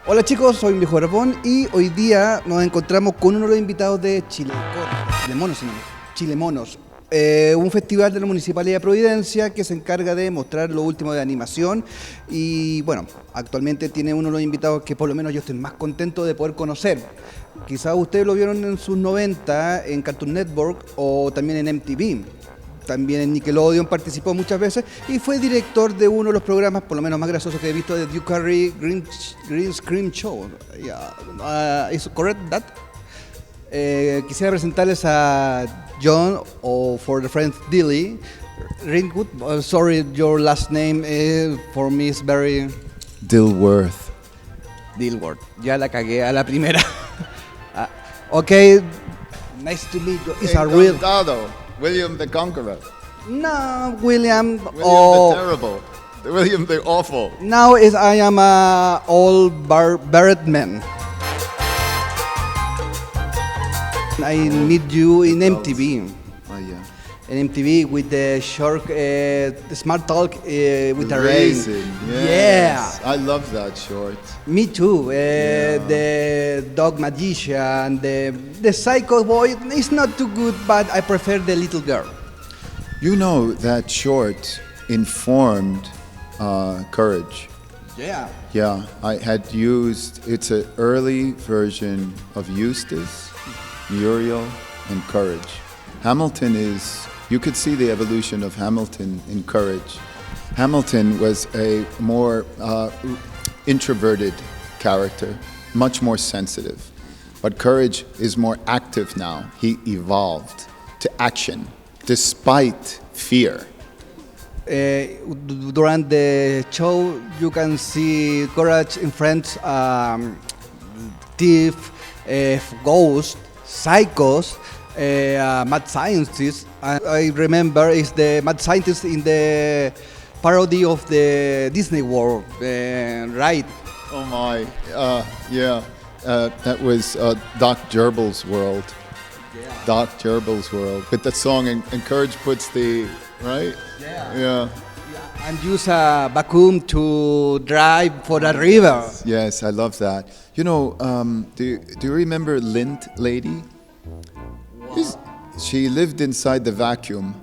Hola chicos, soy Viejo Barbón y hoy día nos encontramos con uno de los invitados de Chile Monos, Chile Monos, un festival de la Municipalidad de Providencia que se encarga de mostrar lo último de animación y bueno, actualmente tiene uno de los invitados que por lo menos yo estoy más contento de poder conocer. Quizás ustedes lo vieron en sus 90 en Cartoon Network o también en MTV. También en Nickelodeon participó muchas veces y fue director de uno de los programas, por lo menos más graciosos que he visto, de Drew Carrey, Green Screen Show. ¿Es correcto that? Quisiera presentarles a John, o for the friend Dilly. Ringwood, sorry, your last name for me is very... Dilworth. Dilworth, ya la cagué a la primera. Okay, nice to meet you. It's a real... William the Conqueror. No, William The Terrible. William the Awful. Now I am a old buried man. I meet you in MTV. Oh yeah. In MTV with the short, the smart talk with the rain. Racing, Yeah. yes. I love that short. Me too. The dog magician, the psycho boy is not too good, but I prefer the little girl. You know that short informed Courage. Yeah. Yeah, I had used, it's an early version of Eustace, Muriel, and Courage. Hamilton is, you could see the evolution of Hamilton in Courage. Hamilton was a more introverted character, much more sensitive. But Courage is more active now. He evolved to action, despite fear. During the show, you can see Courage in front thief, ghost, psychos, mad scientists. I remember is the mad scientist in the parody of the Disney World, right? Oh my, yeah. That was Doc Gerbil's World. Yeah. Doc Gerbil's World. With the song, and Courage puts the, right? Yeah. And use a vacuum to drive for the river. Yes, I love that. You know, do you remember Lint Lady? She lived inside the vacuum.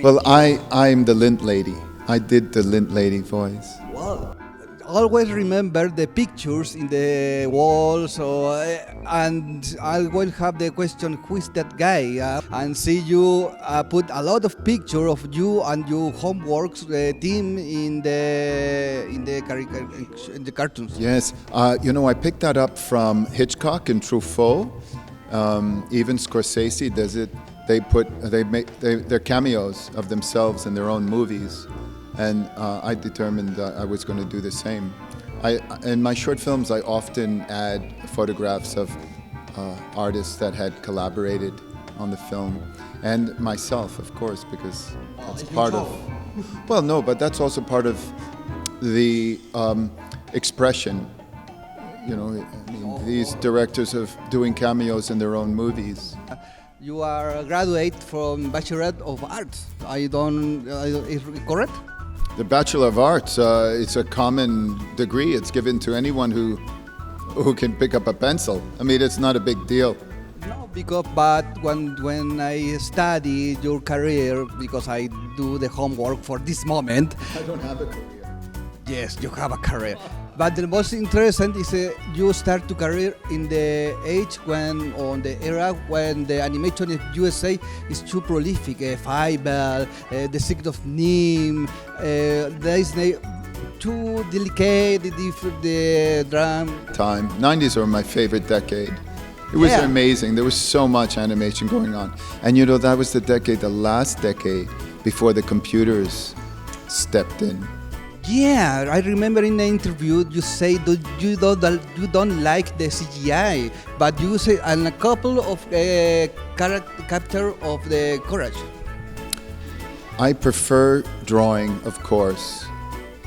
Well, I'm the Lint Lady. I did the Lint Lady voice. Wow. Always remember the pictures in the walls, and I will have the question, who is that guy? And see you put a lot of picture of you and your homeworks team in the cartoons. Yes, you know, I picked that up from Hitchcock and Truffaut. Even Scorsese does it. They're cameos of themselves in their own movies. And I determined that I was going to do the same. In my short films, I often add photographs of artists that had collaborated on the film, and myself, of course, because that's part of. Well, no, but that's also part of the expression. You know, I mean, these directors of doing cameos in their own movies. You are a graduate from Bachelor of Arts. Is it correct? The Bachelor of Arts, it's a common degree. It's given to anyone who can pick up a pencil. I mean, it's not a big deal. No, but when I study your career, because I do the homework for this moment. I don't have a career. Yes, you have a career. But the most interesting is you start to career in the age on the era when the animation in USA is too prolific. Fievel, The Secret of Nim, Disney, too delicate, the drum. Time. 90s were my favorite decade. It was amazing. There was so much animation going on. And you know, that was the last decade before the computers stepped in. Yeah, I remember in the interview you say that you don't like the CGI, but you say and a couple of capture of the Courage. I prefer drawing, of course.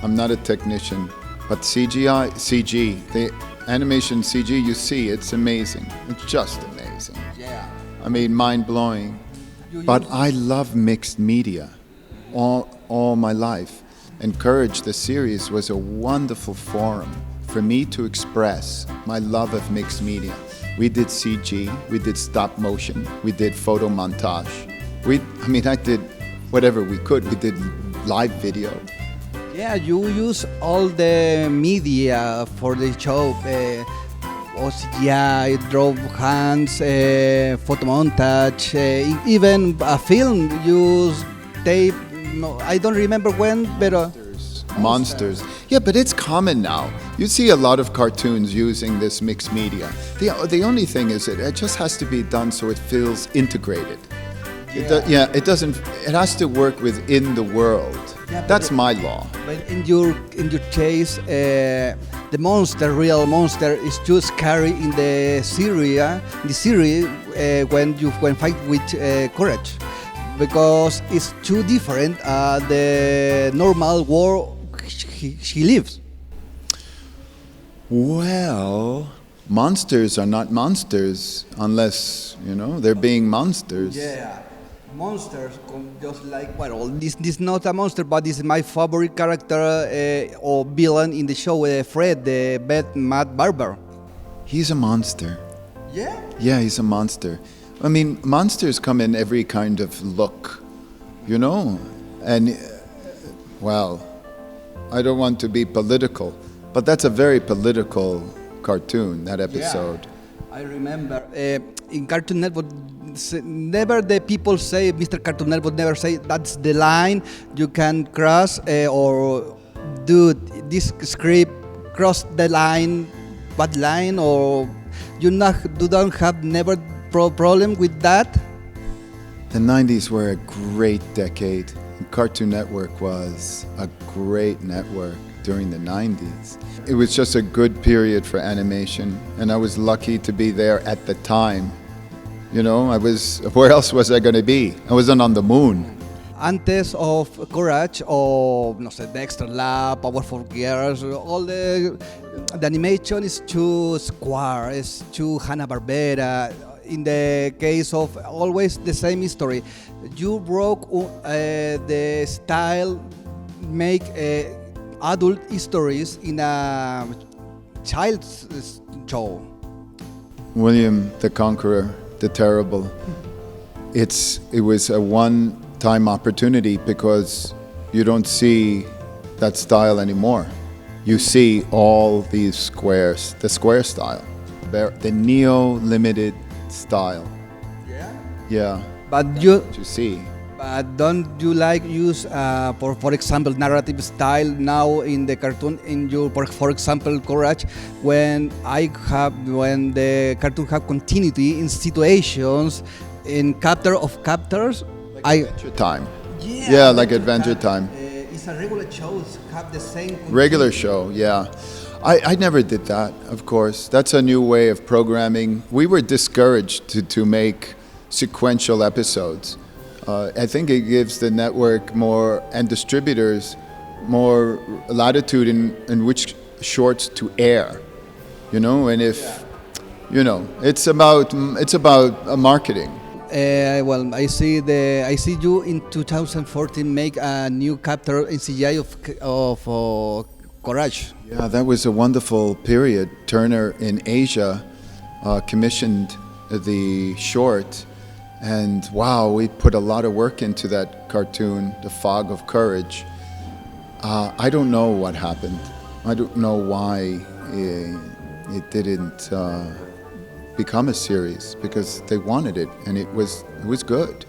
I'm not a technician, but CG, the animation CG you see, it's amazing. It's just amazing. Yeah. I mean, mind-blowing. But I love mixed media all my life. And Courage, the series, was a wonderful forum for me to express my love of mixed media. We did CG, we did stop motion, we did photo montage. I did whatever we could. We did live video. Yeah, you use all the media for the show. OCGI, draw hands, photo montage, even a film use tape. No, I don't remember when, but Monsters. Yeah, but it's common now. You see a lot of cartoons using this mixed media. The only thing is that it just has to be done so it feels integrated. It doesn't. It has to work within the world. Yeah, that's my law. But in your case, the real monster, is too scary in the series. When you fight with Courage, because it's too different the normal world she lives. Well, monsters are not monsters unless they're being monsters. Yeah. Monsters, just like, well, this is not a monster, but this is my favorite character or villain in the show, Fred, the mad barber. He's a monster. Yeah? Yeah, he's a monster. Monsters come in every kind of look, and, well, I don't want to be political, but that's a very political cartoon, that episode. Yeah, I remember. In Cartoon Network, never the people say, Mr. Cartoon Network never say, that's the line you can cross, or dude, this script cross the line, what line, or you don't have never problem with that? The 90s were a great decade. Cartoon Network was a great network during the 90s. It was just a good period for animation, and I was lucky to be there at the time. Where else was I going to be? I wasn't on the moon. Antes of Courage, or Dexter Lab, Powerful Girls, all the animation is too square, it's too Hanna-Barbera. In the case of always the same story, you broke the style, make adult stories in a child's show. William the Conqueror, the Terrible. It was a one-time opportunity because you don't see that style anymore. You see all these squares, the square style, the neo-limited style. Yeah? Yeah. But you see. But don't you like use, for example, narrative style now in the cartoon? In your, for example, Courage, when the cartoon have continuity in situations, in chapter of chapters, Adventure Time. Yeah, like Adventure Time. It's a regular shows have the same. Regular show, yeah. I never did that, of course. That's a new way of programming. We were discouraged to make sequential episodes. I think it gives the network more, and distributors, more latitude in which shorts to air, and if, it's about marketing. Well, I see you in 2014 make a new chapter in CGI of Courage. Yeah, that was a wonderful period. Turner in Asia commissioned the short. And wow, we put a lot of work into that cartoon, The Fog of Courage. I don't know what happened. I don't know why it didn't become a series, because they wanted it, and it was good.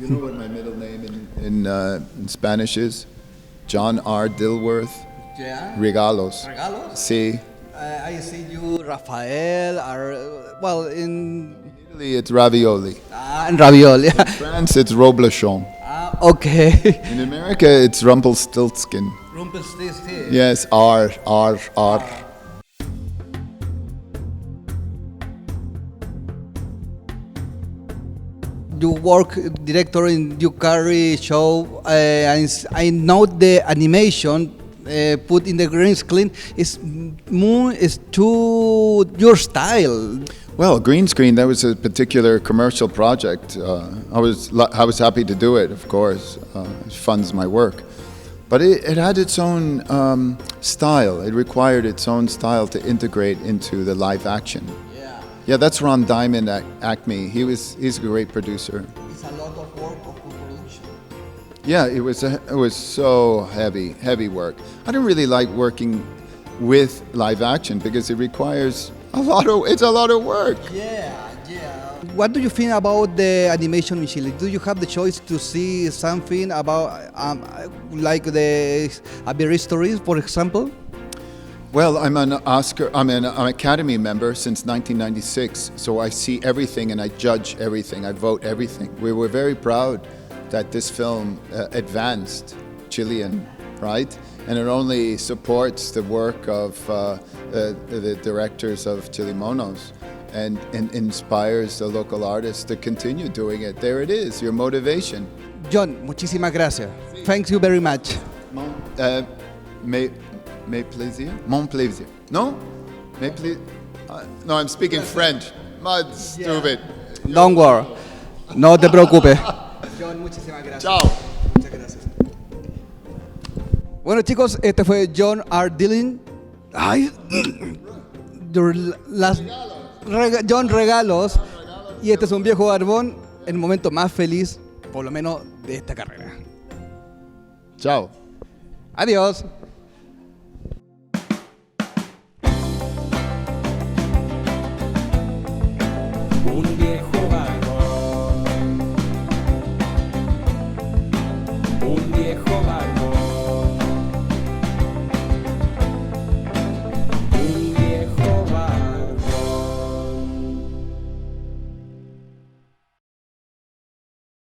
You know what my middle name in Spanish is? John R Dilworth. Yeah. Regalos. Regalos? Sí. I see you, Rafael, in Italy it's ravioli. And ravioli. In France it's Roblechon. Okay. In America it's Rumpelstiltskin. Rumpelstiltskin. Yes, R. You work director in Drew Carrey show, and I know the animation put in the green screen is to your style. Well, green screen, that was a particular commercial project. I was happy to do it, of course. It funds my work. But it had its own style. It required its own style to integrate into the live action. Yeah, that's Ron Diamond at Acme. He's a great producer. It's a lot of work of production. Yeah, it was so heavy work. I don't really like working with live action because it requires it's a lot of work. Yeah. What do you think about the animation in Chile? Do you have the choice to see something about like the Iberia stories, for example? Well, I'm an Academy member since 1996, so I see everything and I judge everything, I vote everything. We were very proud that this film advanced Chilean, right? And it only supports the work of the directors of Chile Monos and inspires the local artists to continue doing it. There it is, your motivation. John, muchísimas gracias. Thank you very much. Mes plaisir? Mon plaisir. No? Mes plaisir? No, I'm speaking French. Mud, stupid. Don't worry. No te preocupes. John, muchísimas gracias. Chao. Muchas gracias. Bueno, chicos, este fue John R Dilworth. Ay, John Regalos. Y este es un viejo barbón en el momento más feliz, por lo menos, de esta carrera. Chao. Adiós.